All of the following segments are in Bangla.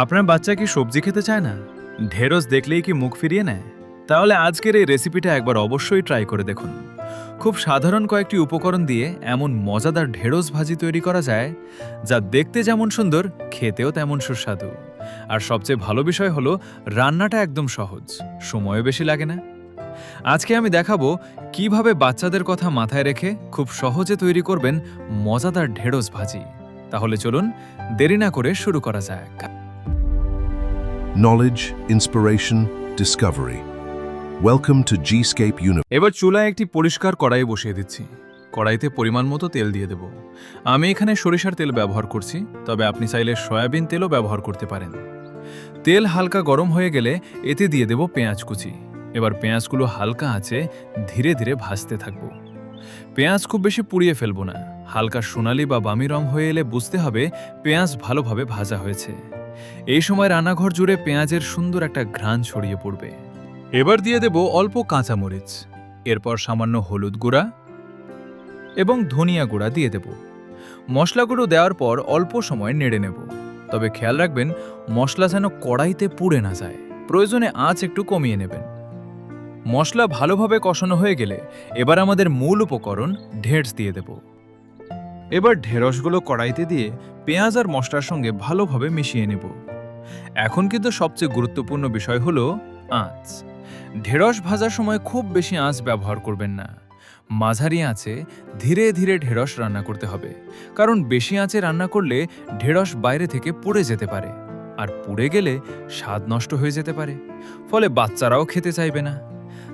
আপনার বাচ্চা কি সবজি খেতে চায় না? ঢেঁড়স দেখলেই কি মুখ ফিরিয়ে নেয়? তাহলে আজকের এই রেসিপিটা একবার অবশ্যই ট্রাই করে দেখুন। খুব সাধারণ কয়েকটি উপকরণ দিয়ে এমন মজাদার ঢেঁড়স ভাজি তৈরি করা যায়, যা দেখতে যেমন সুন্দর, খেতেও তেমন সুস্বাদু। আর সবচেয়ে ভালো বিষয় হলো রান্নাটা একদম সহজ, সময়ও বেশি লাগে না। আজকে আমি দেখাবো কিভাবে বাচ্চাদের কথা মাথায় রেখে খুব সহজে তৈরি করবেন মজাদার ঢেঁড়স ভাজি। তাহলে চলুন দেরি না করে শুরু করা যাক। Knowledge, inspiration, discovery. Welcome to G-Scape Universe. এবার চুলায় একটি পরিষ্কার কড়াই বসিয়ে দিচ্ছি। কড়াইতে পরিমাণ মতো তেল দিয়ে দেব। আমি এখানে সরিষার তেল ব্যবহার করছি, তবে আপনি চাইলে সয়াবিন তেলও ব্যবহার করতে পারেন। তেল হালকা গরম হয়ে গেলে এতে দিয়ে দেব পেঁয়াজ কুচি। এবার পেঁয়াজগুলো হালকা আঁচে ধীরে ধীরে ভাজতে থাকব। পেঁয়াজ খুব বেশি পুড়িয়ে ফেলবো না, হালকা সোনালি বা বামি রং হয়ে এলে বুঝতে হবে পেঁয়াজ ভালোভাবে ভাজা হয়েছে। এই সময় রান্নাঘর জুড়ে পেঁয়াজের সুন্দর একটা ঘ্রাণ ছড়িয়ে পড়বে। এবার দিয়ে দেব অল্প কাঁচামরিচ, এরপর সামান্য হলুদ গুঁড়া এবং ধনিয়া গুঁড়া দিয়ে দেব। মশলাগুলো দেওয়ার পর অল্প সময় নেড়ে নেব, তবে খেয়াল রাখবেন মশলা যেন কড়াইতে পুড়ে না যায়। প্রয়োজনে আঁচ একটু কমিয়ে নেবেন। মশলা ভালোভাবে কষানো হয়ে গেলে এবার আমাদের মূল উপকরণ ঢেঁড়স দিয়ে দেব। এবার ঢেঁড়সগুলো কড়াইতে দিয়ে পেঁয়াজ আর মশলার সঙ্গে ভালোভাবে মিশিয়ে নেব। এখন কিন্তু সবচেয়ে গুরুত্বপূর্ণ বিষয় হলো আঁচ। ঢেঁড়স ভাজার সময় খুব বেশি আঁচ ব্যবহার করবেন না। মাঝারি আঁচে ধীরে ধীরে ঢেঁড়স রান্না করতে হবে, কারণ বেশি আঁচে রান্না করলে ঢেঁড়স বাইরে থেকে পুড়ে যেতে পারে, আর পুড়ে গেলে স্বাদ নষ্ট হয়ে যেতে পারে, ফলে বাচ্চারাও খেতে চাইবে না।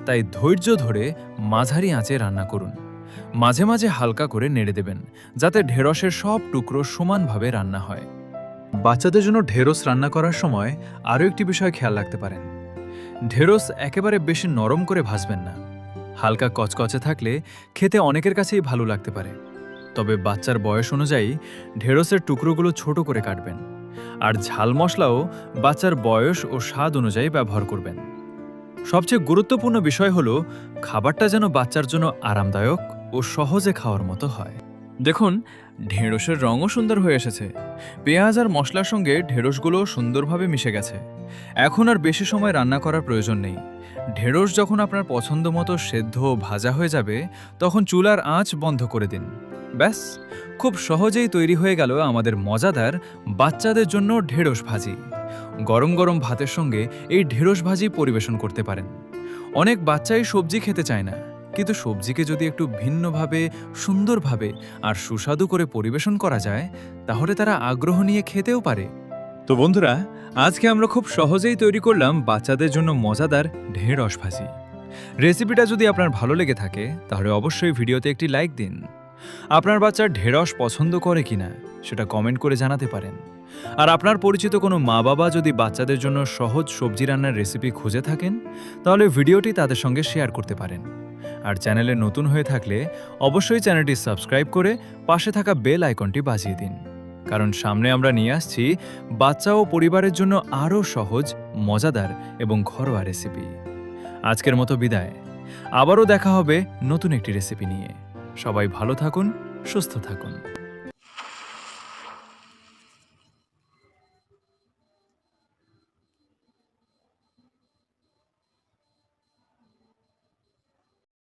তাই ধৈর্য ধরে মাঝারি আঁচে রান্না করুন। মাঝে মাঝে হালকা করে নেড়ে দেবেন, যাতে ঢেঁড়সের সব টুকরো সমানভাবে রান্না হয়। বাচ্চাদের জন্য ঢেঁড়স রান্না করার সময় আরও একটি বিষয় খেয়াল রাখতে পারেন। ঢেঁড়স একেবারে বেশি নরম করে ভাজবেন না। হালকা কচকচে থাকলে খেতে অনেকের কাছেই ভালো লাগতে পারে। তবে বাচ্চার বয়স অনুযায়ী ঢেঁড়সের টুকরোগুলো ছোট করে কাটবেন, আর ঝাল মশলাও বাচ্চার বয়স ও স্বাদ অনুযায়ী ব্যবহার করবেন। সবচেয়ে গুরুত্বপূর্ণ বিষয় হলো খাবারটা যেন বাচ্চার জন্য আরামদায়ক ও সহজে খাওয়ার মতো হয়। দেখুন, ঢেঁড়সের রঙও সুন্দর হয়ে এসেছে। পেঁয়াজ আর মশলার সঙ্গে ঢেঁড়সগুলো সুন্দরভাবে মিশে গেছে। এখন আর বেশি সময় রান্না করার প্রয়োজন নেই। ঢেঁড়স যখন আপনার পছন্দ মতো সেদ্ধ ও ভাজা হয়ে যাবে, তখন চুলার আঁচ বন্ধ করে দিন। ব্যাস, খুব সহজেই তৈরি হয়ে গেল আমাদের মজাদার বাচ্চাদের জন্য ঢেঁড়স ভাজি। গরম গরম ভাতের সঙ্গে এই ঢেঁড়স ভাজি পরিবেশন করতে পারেন। অনেক বাচ্চাই সবজি খেতে চায় না, কিন্তু সবজিকে যদি একটু ভিন্নভাবে, সুন্দরভাবে আর সুস্বাদু করে পরিবেশন করা যায়, তাহলে তারা আগ্রহ নিয়ে খেতেও পারে। তো বন্ধুরা, আজকে আমরা খুব সহজেই তৈরি করলাম বাচ্চাদের জন্য মজাদার ঢেঁড়স ভাজি। রেসিপিটা যদি আপনার ভালো লেগে থাকে, তাহলে অবশ্যই ভিডিওতে একটি লাইক দিন। আপনার বাচ্চা ঢেঁড়স পছন্দ করে কিনা সেটা কমেন্ট করে জানাতে পারেন। আর আপনার পরিচিত কোনো মা বাবা যদি বাচ্চাদের জন্য সহজ সবজি রান্নার রেসিপি খুঁজে থাকেন, তাহলে ভিডিওটি তাদের সঙ্গে শেয়ার করতে পারেন। আর চ্যানেলে নতুন হয়ে থাকলে অবশ্যই চ্যানেলটি সাবস্ক্রাইব করে পাশে থাকা বেল আইকনটি বাজিয়ে দিন, কারণ সামনে আমরা নিয়ে আসছি বাচ্চা ও পরিবারের জন্য আরও সহজ, মজাদার এবং ঘরোয়া রেসিপি। আজকের মতো বিদায়। আবারও দেখা হবে নতুন একটি রেসিপি নিয়ে। সবাই ভালো থাকুন, সুস্থ থাকুন।